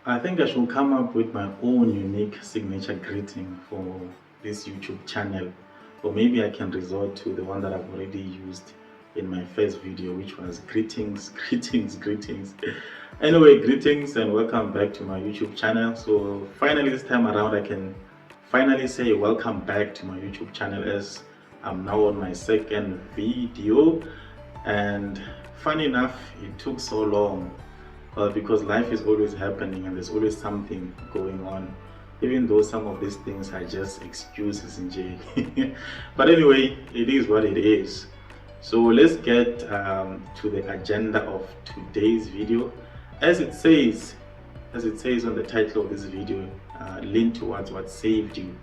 I think I should come up with my own unique signature greeting for this YouTube channel, or maybe I can resort to the one that I've already used in my first video, which was greetings, greetings, greetings. Anyway, greetings and welcome back to my YouTube channel. So finally this time around I can finally say welcome back to my YouTube channel, as I'm now on my second video. And funny enough, it took so long because life is always happening and there's always something going on, even though some of these things are just excuses in jail. But anyway, it is what it is. So let's get to the agenda of today's video. As it says, on the title of this video, lean towards what saved you.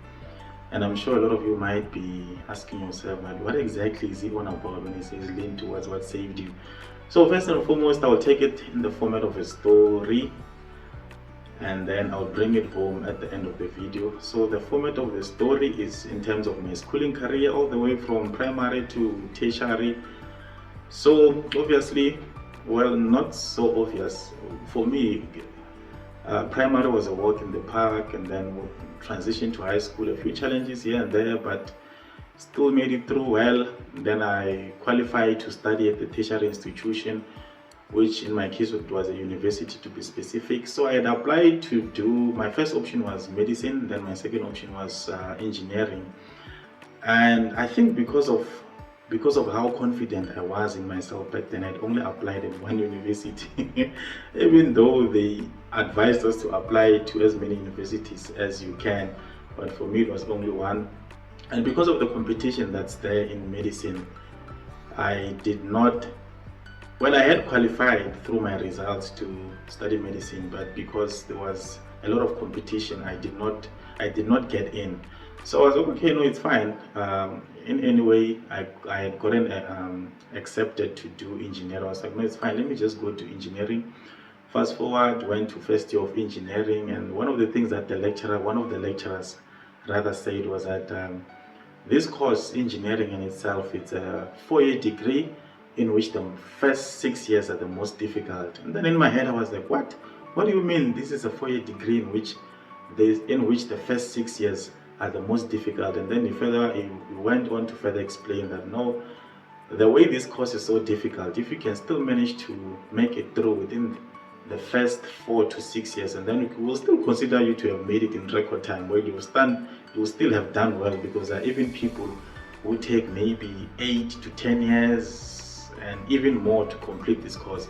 And I'm sure a lot of you might be asking yourself, like, what exactly is he on about when he says lean towards what saved you? So first and foremost, I'll take it in the format of a story, and then I'll bring it home at the end of the video. So the format of the story is in terms of my schooling career, all the way from primary to tertiary. So obviously, well, not so obvious for me. Primary was a walk in the park, and then we transitioned to high school, a few challenges here and there, but still made it through well. Then I qualified to study at the tertiary institution, which in my case it was a university to be specific. So I had applied to do, my first option was medicine, then my second option was engineering. And I think because of how confident I was in myself back then, I'd only applied at one university, even though they advised us to apply to as many universities as you can. But for me, it was only one. And because of the competition that's there in medicine, I did not, well, I had qualified through my results to study medicine, but because there was a lot of competition, I did not get in. So I was like, okay, no, it's fine. In any way, I had gotten accepted to do engineering. I was like, no, it's fine. Let me just go to engineering. Fast forward, went to first year of engineering, and one of the things that one of the lecturers rather said was that this course, engineering in itself, it's a 4-year degree in which the first 6 years are the most difficult. And then in my head, I was like, what? What do you mean this is a 4-year degree in which the first 6 years are the most difficult? And then he went on to further explain that no, the way this course is so difficult, if you can still manage to make it through within the first 4 to 6 years, and then we will still consider you to have made it in record time, where you will still have done well, because there are even people who take maybe 8 to 10 years and even more to complete this course.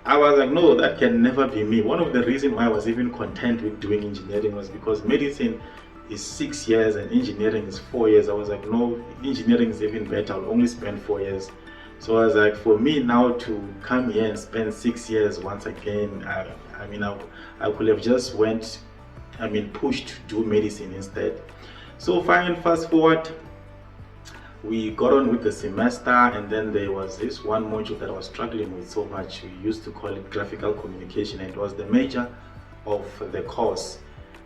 I was like, no, that can never be me. One of the reasons why I was even content with doing engineering was because medicine is 6 years and engineering is 4 years. I was like, no, engineering is even better. I'll only spend 4 years. So I was like, for me now to come here and spend 6 years once again, I could have just pushed to do medicine instead. So fine, fast forward, we got on with the semester, and then there was this one module that I was struggling with so much. We used to call it graphical communication, and it was the major of the course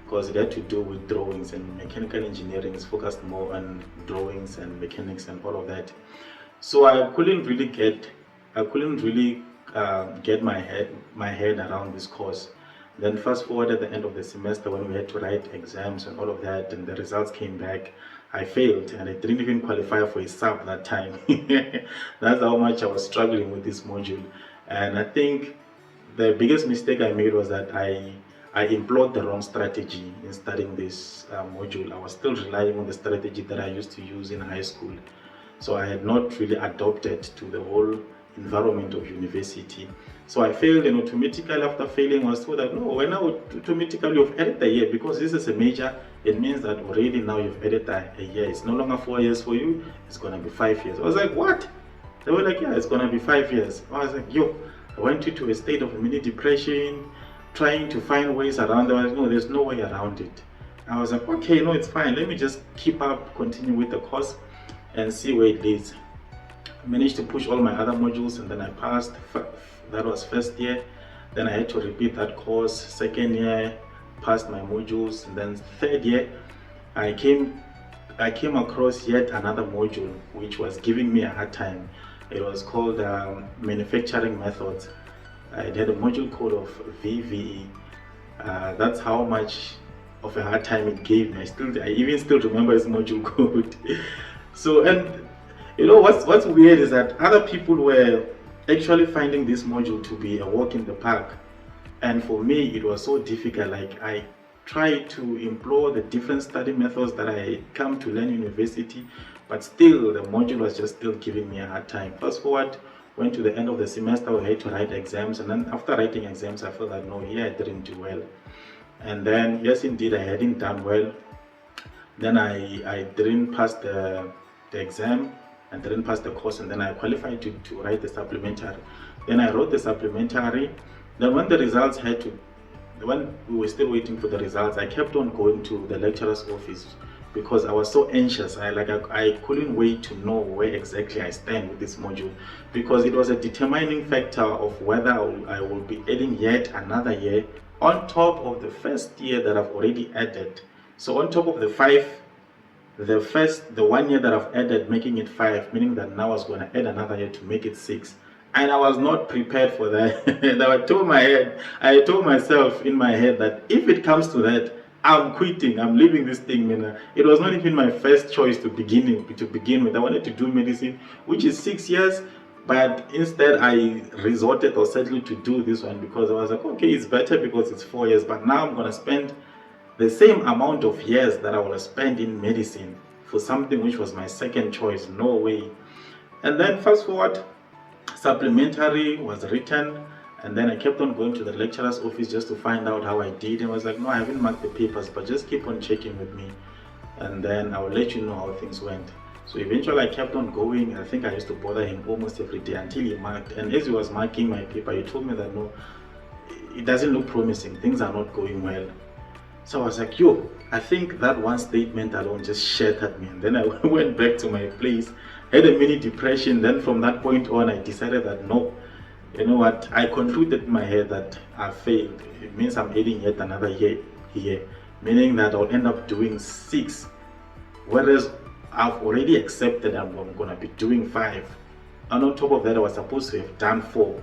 because it had to do with drawings, and mechanical engineering is focused more on drawings and mechanics and all of that. So I couldn't really get my head around this course. Then fast forward at the end of the semester, when we had to write exams and all of that, and the results came back, I failed, and I didn't even qualify for a sub that time. That's how much I was struggling with this module. And I think the biggest mistake I made was that I employed the wrong strategy in studying this module. I was still relying on the strategy that I used to use in high school. So I had not really adopted to the whole environment of university. So I failed, and automatically after failing I was told that no, when now automatically you've added a year, because this is a major, it means that already now you've added a year. It's no longer 4 years for you, it's gonna be 5 years. I was like, what? They were like, yeah, it's gonna be 5 years. I was like, yo, I went into a state of mini depression, trying to find ways around it. I was like, no, there's no way around it. I was like, okay, no, it's fine. Let me just continue with the course and see where it leads. I managed to push all my other modules, and then I passed. That was first year. Then I had to repeat that course. Second year, passed my modules, and then third year, I came across yet another module which was giving me a hard time. It was called manufacturing methods. I had a module code of VVE. That's how much of a hard time it gave me. I even still remember its module code. So, and you know what's weird is that other people were actually finding this module to be a walk in the park, and for me it was so difficult. Like, I tried to employ the different study methods that I come to learn in university, but still the module was just still giving me a hard time. Fast forward, went to the end of the semester, we had to write exams, and then after writing exams I felt that no, here I didn't do well. And then yes, indeed, I hadn't done well. Then I didn't pass the exam and didn't pass the course, and then I qualified to write the supplementary. Then I wrote the supplementary. Then when the results had to, when we were still waiting for the results, I kept on going to the lecturer's office because I was so anxious. I couldn't wait to know where exactly I stand with this module, because it was a determining factor of whether I will be adding yet another year on top of the first year that I've already added. So on top of the 5, the 1 year that I've added, making it 5, meaning that now I was going to add another year to make it 6. And I was not prepared for that. And I told myself in my head that if it comes to that, I'm quitting, I'm leaving this thing, man. It was not even my first choice to begin with. I wanted to do medicine, which is 6 years, but instead I resorted or settled to do this one because I was like, okay, it's better because it's 4 years, but now I'm going to spend the same amount of years that I would have spent in medicine for something which was my second choice. No way. And then fast forward, supplementary was written, and then I kept on going to the lecturer's office just to find out how I did, and I was like, no, I haven't marked the papers, but just keep on checking with me, and then I will let you know how things went. So eventually I kept on going. I think I used to bother him almost every day until he marked, and as he was marking my paper, he told me that no, it doesn't look promising, things are not going well. So I was like, yo, I think that one statement alone just shattered me. And then I went back to my place, had a mini depression. Then from that point on, I decided that no, you know what, I concluded in my head that I failed. It means I'm adding yet another year here, meaning that I'll end up doing 6, whereas I've already accepted I'm going to be doing 5. And on top of that, I was supposed to have done 4.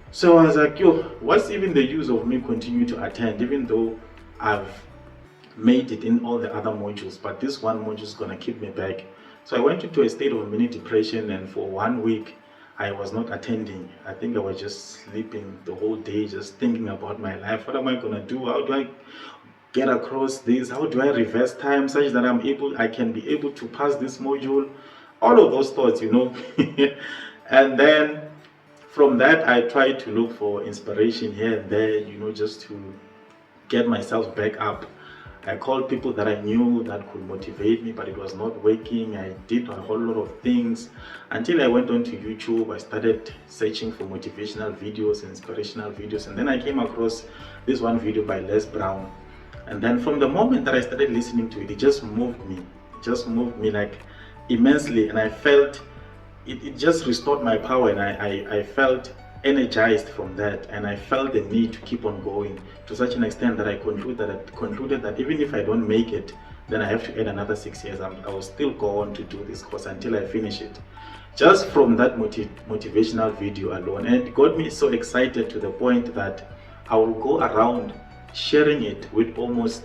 So I was like, yo, what's even the use of me continue to attend, even though I've made it in all the other modules, but this one module is going to keep me back. So I went into a state of mini depression, and for 1 week I was not attending. I think I was just sleeping the whole day, just thinking about my life. What am I going to do? How do I get across this? How do I reverse time such that I can be able to pass this module? All of those thoughts, you know. And then from that, I tried to look for inspiration here and there, you know, just to get myself back up. I called people that I knew that could motivate me, but it was not working. I did a whole lot of things until I went onto YouTube. I started searching for motivational videos, inspirational videos, and then I came across this one video by Les Brown. And then from the moment that I started listening to it, it just moved me. It just moved me like immensely, and I felt it just restored my power, and I felt energized from that, and I felt the need to keep on going to such an extent that I concluded that even if I don't make it, then I have to add another 6 years. I will still go on to do this course until I finish it. Just from that motivational video alone, and it got me so excited to the point that I will go around sharing it with almost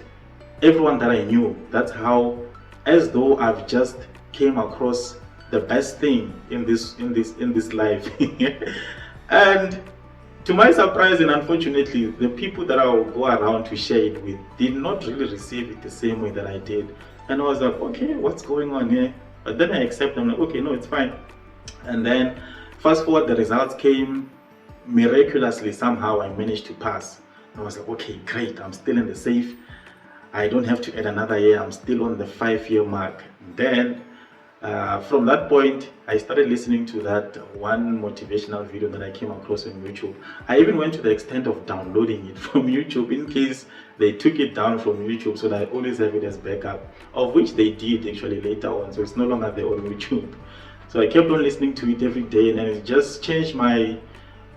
everyone that I knew. That's how, as though I've just came across the best thing in this life. And to my surprise, and unfortunately, the people that I will go around to share it with did not really receive it the same way that I did. And I was like, okay, what's going on here? But then I accept, I'm like, okay, no, it's fine. And then fast forward, the results came. Miraculously, somehow I managed to pass. I was like, okay, great, I'm still in the safe. I don't have to add another year. I'm still on the 5-year mark. Then from that point, I started listening to that one motivational video that I came across on YouTube. I even went to the extent of downloading it from YouTube in case they took it down from YouTube, so that I always have it as backup, of which they did actually later on, so it's no longer there on YouTube. So I kept on listening to it every day, and it just changed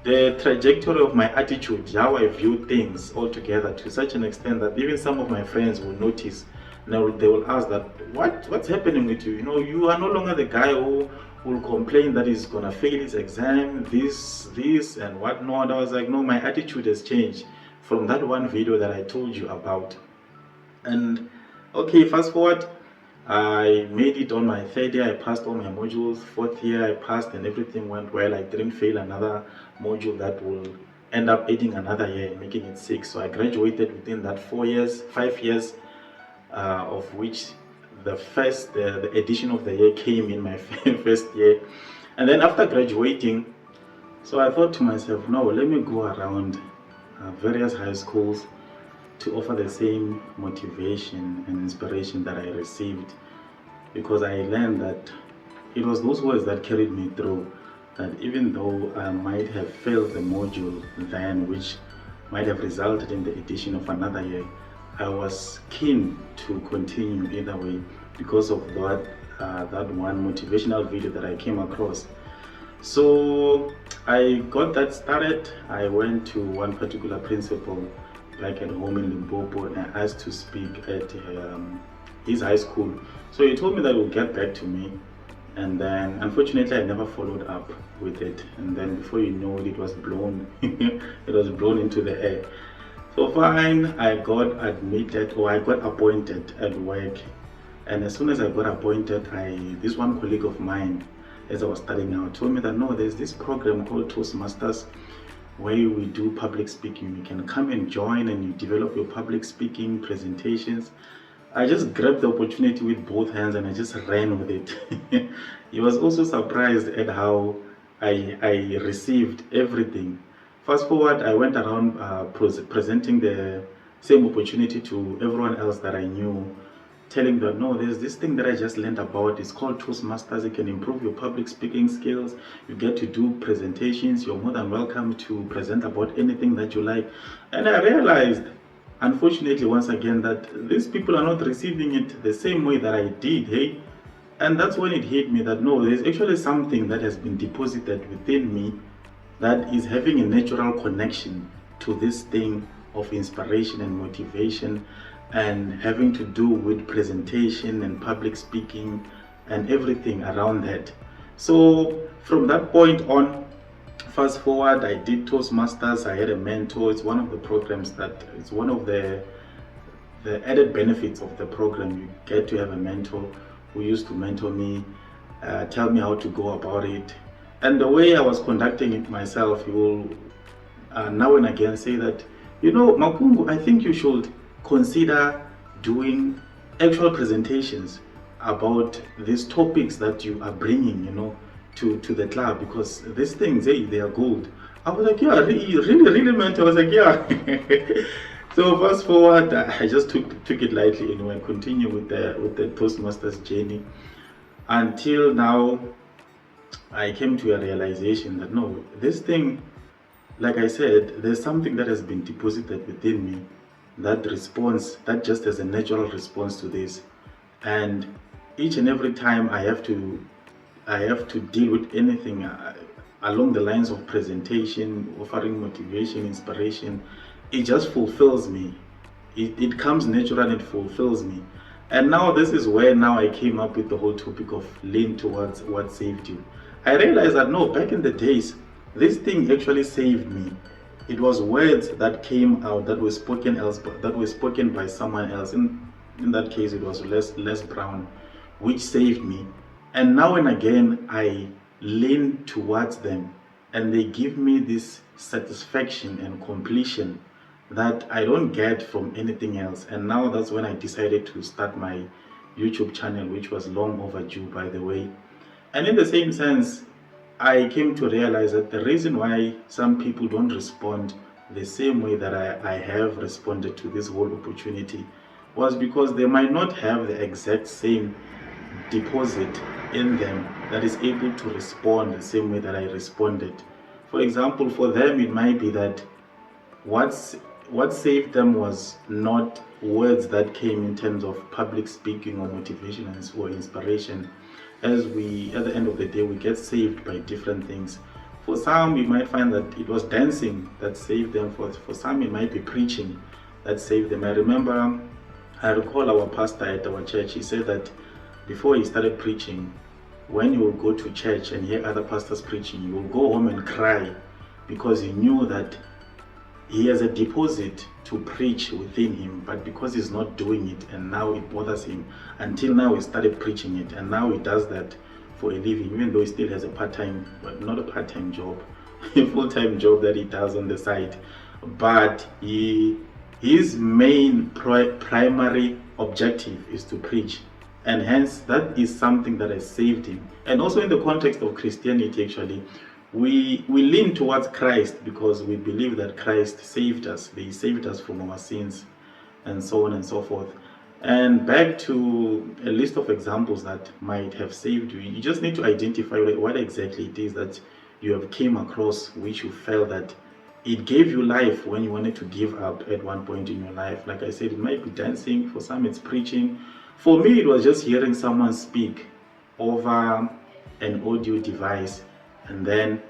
the trajectory of my attitude, how I view things altogether, to such an extent that even some of my friends will notice. Now they will ask that, what's happening with you? You know, you are no longer the guy who will complain that he's gonna fail his exam, this and whatnot. I was like, no, my attitude has changed from that one video that I told you about. And okay, fast forward, I made it on my third year. I passed all my modules. Fourth year I passed and everything went well. I didn't fail another module that will end up adding another year, making it 6. So I graduated within that 5 years, of which the edition of the year came in my first year. And then after graduating, so I thought to myself, no, let me go around various high schools to offer the same motivation and inspiration that I received, because I learned that it was those words that carried me through, that even though I might have failed the module then, which might have resulted in the addition of another year, I was keen to continue either way because of that one motivational video that I came across. So I got that started. I went to one particular principal back at home in Limpopo and I asked to speak at his high school. So he told me that he would get back to me, and then unfortunately I never followed up with it, and then before you know it, it was blown it was blown into the air. So fine, I got admitted, or I got appointed at work, and as soon as I got appointed, this one colleague of mine, as I was starting out, told me that no, there's this program called Toastmasters where we do public speaking. You can come and join and you develop your public speaking presentations. I just grabbed the opportunity with both hands and I just ran with it. He was also surprised at how I received everything. Fast forward, I went around presenting the same opportunity to everyone else that I knew, telling them, no, there's this thing that I just learned about. It's called Toastmasters. It can improve your public speaking skills. You get to do presentations. You're more than welcome to present about anything that you like. And I realized, unfortunately, once again, that these people are not receiving it the same way that I did, hey? And that's when it hit me that no, there's actually something that has been deposited within me that is having a natural connection to this thing of inspiration and motivation, and having to do with presentation and public speaking and everything around that. So from that point on, fast forward, I did Toastmasters. I had a mentor. It's one of the programs that, it's one of the added benefits of the program. You get to have a mentor who used to mentor me, tell me how to go about it. And the way I was conducting it myself, he will now and again say that, you know, Makungu, I think you should consider doing actual presentations about these topics that you are bringing, you know, to the club, because these things, they are gold. I was like, yeah, really meant. I was like, yeah. So fast forward, I just took it lightly anyway. Continue with the Toastmasters journey until now. I came to a realization that no, this thing, like I said, there's something that has been deposited within me, that response, that just as a natural response to this. And each and every time I have to deal with anything along the lines of presentation, offering motivation, inspiration, it just fulfills me. It comes natural and it fulfills me. And now this is where now I came up with the whole topic of lean towards what saved you. I realized that no, back in the days, this thing actually saved me. It was words that came out that were spoken by someone else. In that case, it was Les Brown, which saved me. And now and again, I lean towards them, and they give me this satisfaction and completion that I don't get from anything else. And now that's when I decided to start my YouTube channel, which was long overdue, by the way. And in the same sense, I came to realize that the reason why some people don't respond the same way that I have responded to this whole opportunity was because they might not have the exact same deposit in them that is able to respond the same way that I responded. For example, for them it might be that what saved them was not words that came in terms of public speaking or motivation or inspiration. As we, at the end of the day, we get saved by different things. For some, you might find that it was dancing that saved them. For some, it might be preaching that saved them. I recall our pastor at our church, he said that before he started preaching, when you will go to church and hear other pastors preaching, you will go home and cry, because he knew that he has a deposit to preach within him, but because he's not doing it and now it bothers him, until now he started preaching it, and now he does that for a living, even though he still has a part-time, but not a part-time job, a full-time job that he does on the side. But his main primary objective is to preach, and hence that is something that has saved him. And also in the context of Christianity, actually, we lean towards Christ because we believe that Christ saved us. He saved us from our sins, and so on and so forth. And back to a list of examples that might have saved you, you just need to identify what exactly it is that you have came across, which you felt that it gave you life when you wanted to give up at one point in your life. Like I said, it might be dancing, for some it's preaching. For me, it was just hearing someone speak over an audio device, and then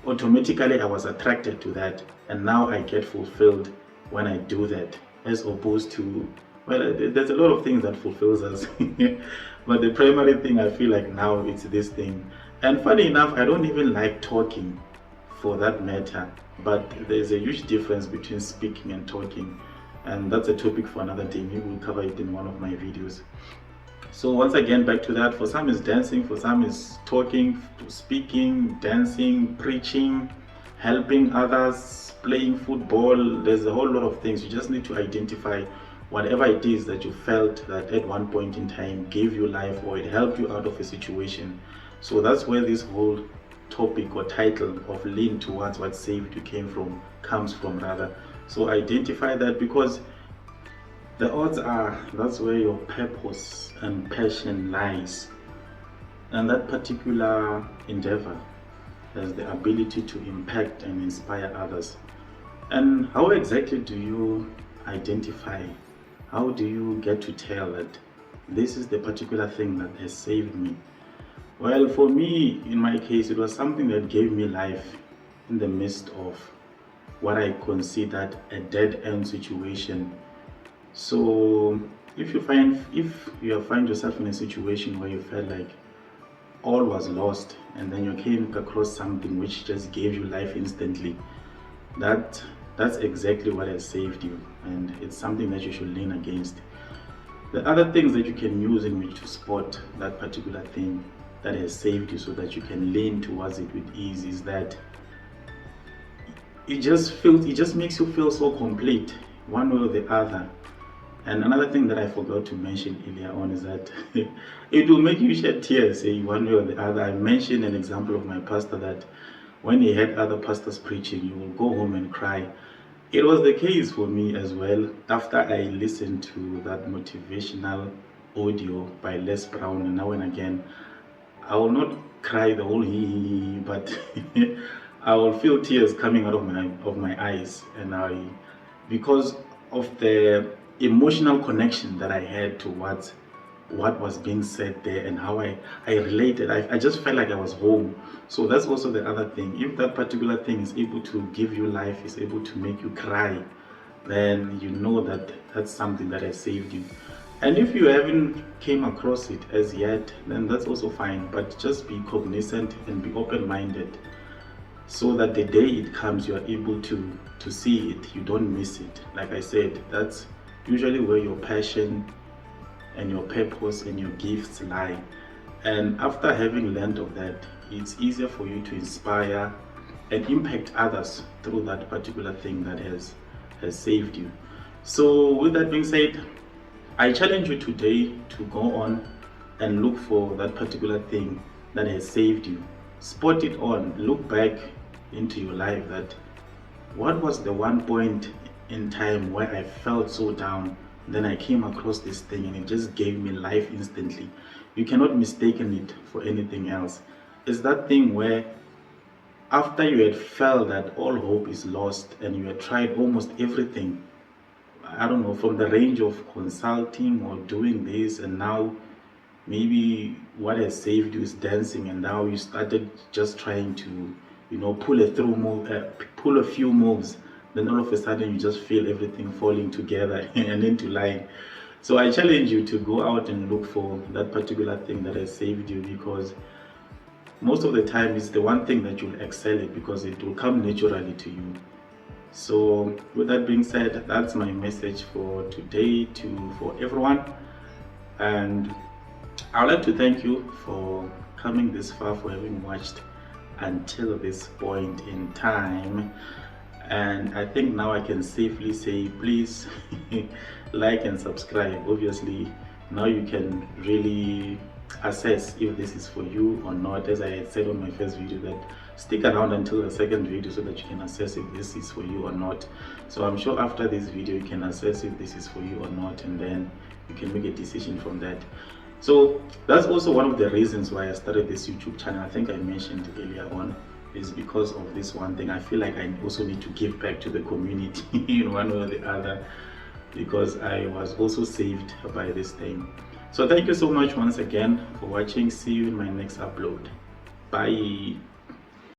automatically I was attracted to that, and now I get fulfilled when I do that, as opposed to, well, there's a lot of things that fulfills us but the primary thing I feel like now it's this thing. And funny enough, I don't even like talking for that matter, but there's a huge difference between speaking and talking, and that's a topic for another day. Maybe we'll cover it in one of my videos. So once again, back to that, for some is dancing, for some is talking, speaking, dancing, preaching, helping others, playing football. There's a whole lot of things. You just need to identify whatever it is that you felt that at one point in time gave you life, or it helped you out of a situation. So that's where this whole topic or title of lean towards what saved you comes from rather. So identify that, because the odds are that's where your purpose and passion lies, and that particular endeavor has the ability to impact and inspire others. And how exactly do you identify? How do you get to tell that this is the particular thing that has saved me? Well, for me, in my case, it was something that gave me life in the midst of what I considered a dead-end situation. So if you find yourself in a situation where you felt like all was lost, and then you came across something which just gave you life instantly, that's exactly what has saved you, and it's something that you should lean against. The other things that you can use in which to spot that particular thing that has saved you, so that you can lean towards it with ease, is that it just makes you feel so complete one way or the other. And another thing that I forgot to mention earlier on is that it will make you shed tears, one way or the other. I mentioned an example of my pastor that when he had other pastors preaching, you will go home and cry. It was the case for me as well. After I listened to that motivational audio by Les Brown, and now and again, I will not cry the whole but I will feel tears coming out of my eyes, and because of the emotional connection that I had towards what was being said there, and how I related. I just felt like I was home. So that's also the other thing. If that particular thing is able to give you life, is able to make you cry, then you know that that's something that has saved you. And if you haven't came across it as yet, then that's also fine, but just be cognizant and be open-minded, so that the day it comes, you are able to see it, you don't miss it. Like I said, that's usually where your passion and your purpose and your gifts lie. And after having learned of that, it's easier for you to inspire and impact others through that particular thing that has saved you. So with that being said, I challenge you today to go on and look for that particular thing that has saved you. Spot it on, look back into your life, that what was the one point in time where I felt so down, then I came across this thing and it just gave me life instantly. You cannot mistake it for anything else. It's that thing where after you had felt that all hope is lost and you had tried almost everything, I don't know, from the range of consulting or doing this, and now maybe what has saved you is dancing, and now you started just trying to, pull a few moves, then all of a sudden you just feel everything falling together and into line. So I challenge you to go out and look for that particular thing that has saved you, because most of the time it's the one thing that you'll excel at, because it will come naturally to you. So with that being said, that's my message for today for everyone. And I would like to thank you for coming this far, for having watched until this point in time. And I think now I can safely say, please like and subscribe. Obviously now you can really assess if this is for you or not. As I had said on my first video, that stick around until the second video so that you can assess if this is for you or not. So I'm sure after this video you can assess if this is for you or not, and then you can make a decision from that. So that's also one of the reasons why I started this YouTube channel. I think I mentioned earlier on, is because of this one thing. I feel like I also need to give back to the community in one way or the other, because I was also saved by this thing. So thank you so much once again for watching. See you in my next upload. Bye.